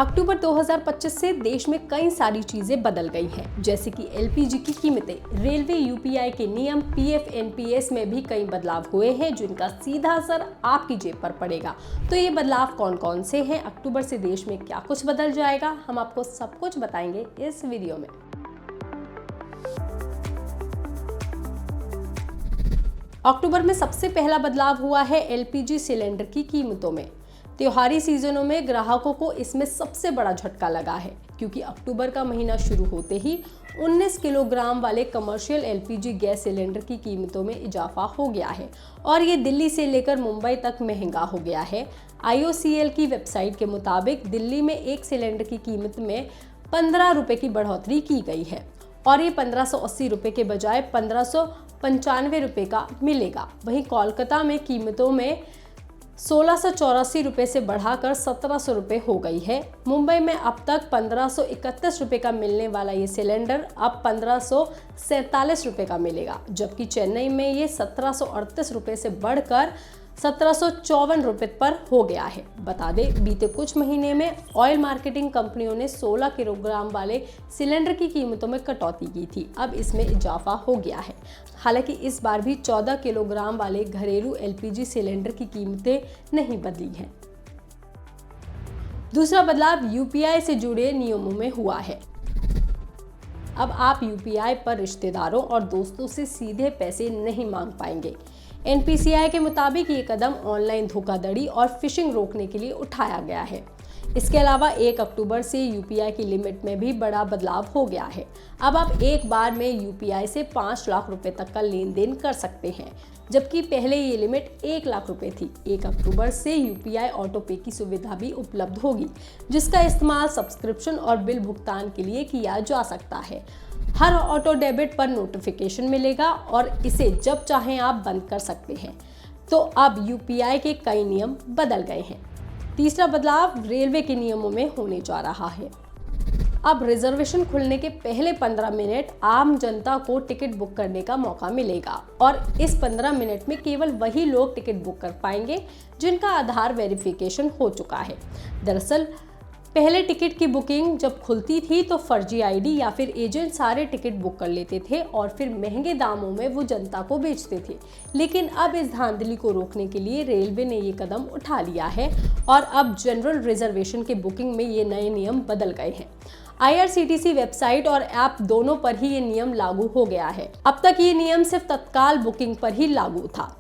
अक्टूबर 2025 से देश में कई सारी चीजें बदल गई हैं, जैसे कि एलपीजी की कीमतें, रेलवे यूपीआई के नियम, पीएफ एनपीएस में भी कई बदलाव हुए हैं जिनका सीधा असर आपकी जेब पर पड़ेगा। तो ये बदलाव कौन कौन से हैं, अक्टूबर से देश में क्या कुछ बदल जाएगा, हम आपको सब कुछ बताएंगे इस वीडियो में। अक्टूबर में सबसे पहला बदलाव हुआ है एलपीजी सिलेंडर की कीमतों में। त्योहारी सीजनों में ग्राहकों को इसमें सबसे बड़ा झटका लगा है, क्योंकि अक्टूबर का महीना शुरू होते ही 19 किलोग्राम वाले कमर्शियल एलपीजी गैस सिलेंडर की कीमतों में इजाफा हो गया है और ये दिल्ली से लेकर मुंबई तक महंगा हो गया है। आईओसीएल की वेबसाइट के मुताबिक दिल्ली में एक सिलेंडर की कीमत में 15 रुपये की बढ़ोतरी की गई है और ये 1580 रुपये के बजाय 1595 रुपये का मिलेगा। वहीं कोलकाता में कीमतों में 1684 रुपये से बढ़ाकर 1700 रुपये हो गई है। मुंबई में अब तक 1531 रुपये का मिलने वाला ये सिलेंडर अब 1547 रुपये का मिलेगा, जबकि चेन्नई में ये 1738 रुपये से बढ़कर 1754 रुपये पर हो गया है। बता दें, बीते कुछ महीने में ऑयल मार्केटिंग कंपनियों ने 16 किलोग्राम वाले सिलेंडर की कीमतों में कटौती की थी, अब इसमें इजाफा हो गया है। हालांकि इस बार भी 14 किलोग्राम वाले घरेलू एलपीजी सिलेंडर की कीमतें नहीं बदली हैं। दूसरा बदलाव यूपीआई से जुड़े नियमों में हुआ है। अब आप यूपीआई पर रिश्तेदारों और दोस्तों से सीधे पैसे नहीं मांग पाएंगे। एनपीसीआई के मुताबिक ये कदम ऑनलाइन धोखाधड़ी और फिशिंग रोकने के लिए उठाया गया है। इसके अलावा 1 अक्टूबर से यूपीआई की लिमिट में भी बड़ा बदलाव हो गया है। अब आप एक बार में यूपीआई से 5 लाख रुपए तक का लेन देन कर सकते हैं, जबकि पहले ये लिमिट 1 लाख रुपए थी। 1 अक्टूबर से यूपीआई ऑटो पे की सुविधा भी उपलब्ध होगी, जिसका इस्तेमाल सब्सक्रिप्शन और बिल भुगतान के लिए किया जा सकता है। हर ऑटो डेबिट पर नोटिफिकेशन मिलेगा और इसे जब चाहें आप बंद कर सकते हैं। तो अब यूपीआई के कई नियम बदल गए हैं। तीसरा बदलाव रेलवे के नियमों में होने जा रहा है। अब रिजर्वेशन खुलने के पहले 15 मिनट आम जनता को टिकट बुक करने का मौका मिलेगा और इस 15 मिनट में केवल वही लोग टिकट बुक कर पाएंगे जिनका आधार वेरिफिकेशन हो चुका है। दरअसल पहले टिकट की बुकिंग जब खुलती थी तो फर्जी आईडी या फिर एजेंट सारे टिकट बुक कर लेते थे और फिर महंगे दामों में वो जनता को बेचते थे। लेकिन अब इस धांधली को रोकने के लिए रेलवे ने ये कदम उठा लिया है और अब जनरल रिजर्वेशन के बुकिंग में ये नए नियम बदल गए हैं। आईआरसीटीसी वेबसाइट और ऐप दोनों पर ही ये नियम लागू हो गया है। अब तक ये नियम सिर्फ तत्काल बुकिंग पर ही लागू था,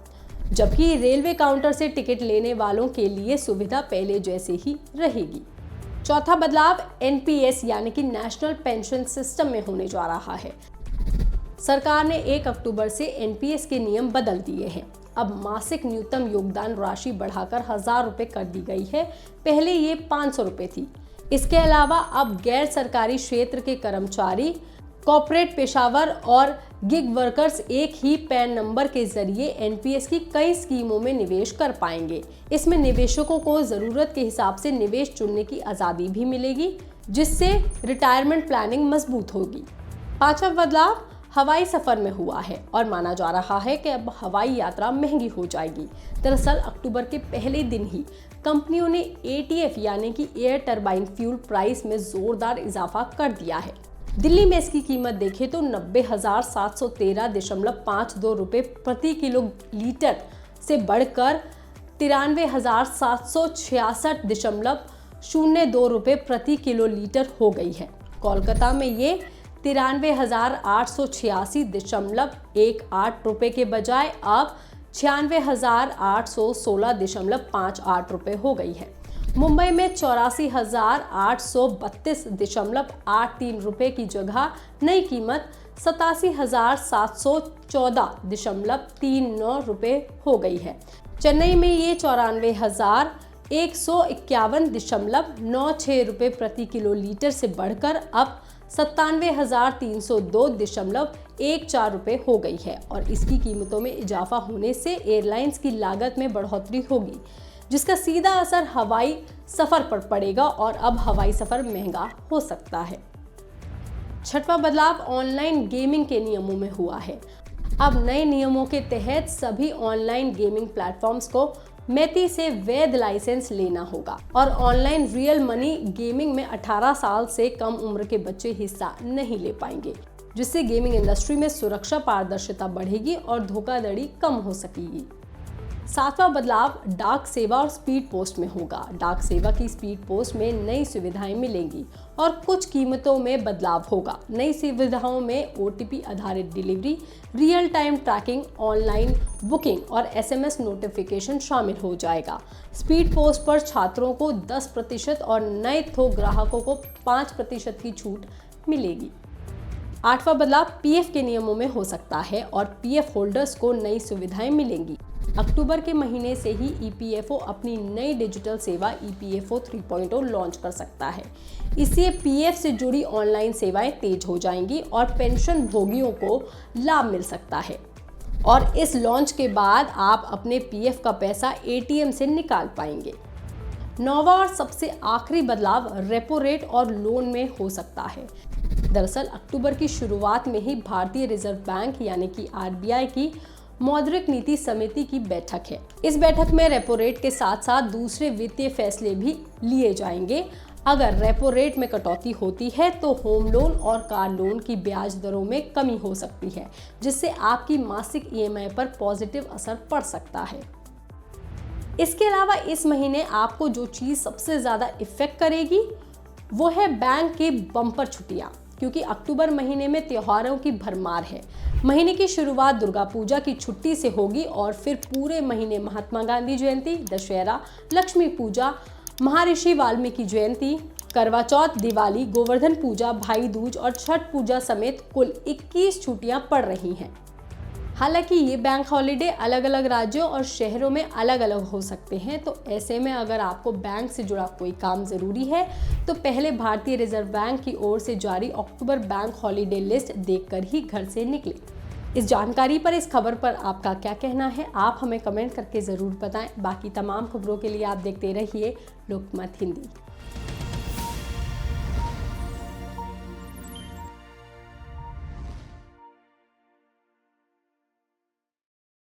जबकि रेलवे काउंटर से टिकट लेने वालों के लिए सुविधा पहले जैसे ही रहेगी। चौथा बदलाव एनपीएस यानी कि नेशनल पेंशन सिस्टम में होने जा रहा है। सरकार ने 1 अक्टूबर से एनपीएस के नियम बदल दिए हैं। अब मासिक न्यूनतम योगदान राशि बढ़ाकर 1000 रुपये कर दी गई है, पहले ये 500 रुपये थी। इसके अलावा अब गैर सरकारी क्षेत्र के कर्मचारी, कॉर्पोरेट पेशावर और गिग वर्कर्स एक ही पैन नंबर के जरिए एनपीएस की कई स्कीमों में निवेश कर पाएंगे। इसमें निवेशकों को जरूरत के हिसाब से निवेश चुनने की आज़ादी भी मिलेगी, जिससे रिटायरमेंट प्लानिंग मजबूत होगी। पांचवा बदलाव हवाई सफर में हुआ है और माना जा रहा है कि अब हवाई यात्रा महंगी हो जाएगी। दरअसल अक्टूबर के पहले दिन ही कंपनियों ने एटीएफ यानी कि एयर टरबाइन फ्यूल प्राइस में जोरदार इजाफा कर दिया है। दिल्ली में इसकी कीमत देखें तो 90,713.52 रुपये प्रति किलो लीटर से बढ़कर 93,766.02 रुपये प्रति किलो लीटर हो गई है। कोलकाता में ये 93,886.18 रुपये के बजाय अब 96,816.58 रुपये हो गई है। मुंबई में 84,832.83 रुपये की जगह नई कीमत 87,714.39 रुपये हो गई है। चेन्नई में ये 94,151.96 रुपये प्रति किलो लीटर से बढ़कर अब 97,302.14 रुपये हो गई है और इसकी कीमतों में इजाफा होने से एयरलाइंस की लागत में बढ़ोतरी होगी, जिसका सीधा असर हवाई सफर पर पड़ेगा और अब हवाई सफर महंगा हो सकता है। छठवां बदलाव ऑनलाइन गेमिंग के नियमों में हुआ है। अब नए नियमों के तहत सभी ऑनलाइन गेमिंग प्लेटफॉर्म्स को मैती से वैध लाइसेंस लेना होगा और ऑनलाइन रियल मनी गेमिंग में 18 साल से कम उम्र के बच्चे हिस्सा नहीं ले पाएंगे, जिससे गेमिंग इंडस्ट्री में सुरक्षा पारदर्शिता बढ़ेगी और धोखाधड़ी कम हो सकेगी। 7वां बदलाव डाक सेवा और स्पीड पोस्ट में होगा। डाक सेवा की स्पीड पोस्ट में नई सुविधाएं मिलेंगी और कुछ कीमतों में बदलाव होगा। नई सुविधाओं में OTP आधारित delivery, real time tracking, online booking और SMS नोटिफिकेशन शामिल हो जाएगा। स्पीड पोस्ट पर छात्रों को 10% और नए थोक ग्राहकों को 5% की छूट मिलेगी। 8वां बदलाव PF के नियमों में हो सकता है और PF होल्डर्स को नई सुविधाएं मिलेंगी। अक्टूबर के महीने से ही EPFO अपनी नई डिजिटल सेवा EPFO 3.0 लॉन्च कर सकता है। इससे PF से जुड़ी ऑनलाइन सेवाएं तेज हो जाएंगी और पेंशन भोगियों को लाभ मिल सकता है। और इस लॉन्च के बाद आप अपने PF का पैसा ATM से निकाल पाएंगे। 9वां और सबसे आखिरी बदलाव रेपो रेट और लोन में हो सकता है। दरअसल अक्टूबर की शुरुआत में ही भारतीय रिजर्व बैंक यानी कि RBI की मौद्रिक नीति समिति की बैठक है। इस बैठक में रेपो रेट के साथ साथ दूसरे वित्तीय फैसले भी लिए जाएंगे। अगर रेपो रेट में कटौती होती है तो होम लोन और कार लोन की ब्याज दरों में कमी हो सकती है, जिससे आपकी मासिक EMI पर पॉजिटिव असर पड़ सकता है। इसके अलावा इस महीने आपको जो चीज़ सबसे ज़्यादा इफेक्ट करेगी वो है बैंक की बम्पर छुट्टियां, क्योंकि अक्टूबर महीने में त्योहारों की भरमार है। महीने की शुरुआत दुर्गा पूजा की छुट्टी से होगी और फिर पूरे महीने महात्मा गांधी जयंती, दशहरा, लक्ष्मी पूजा, महर्षि वाल्मीकि जयंती, करवा चौथ, दिवाली, गोवर्धन पूजा, भाई दूज और छठ पूजा समेत कुल 21 छुट्टियां पड़ रही हैं। हालांकि ये बैंक हॉलिडे अलग अलग राज्यों और शहरों में अलग अलग हो सकते हैं, तो ऐसे में अगर आपको बैंक से जुड़ा कोई काम ज़रूरी है तो पहले भारतीय रिजर्व बैंक की ओर से जारी अक्टूबर बैंक हॉलिडे लिस्ट देखकर ही घर से निकलें। इस जानकारी पर, इस खबर पर आपका क्या कहना है, आप हमें कमेंट करके ज़रूर बताएं। बाकी तमाम खबरों के लिए आप देखते रहिए लोकमत हिंदी।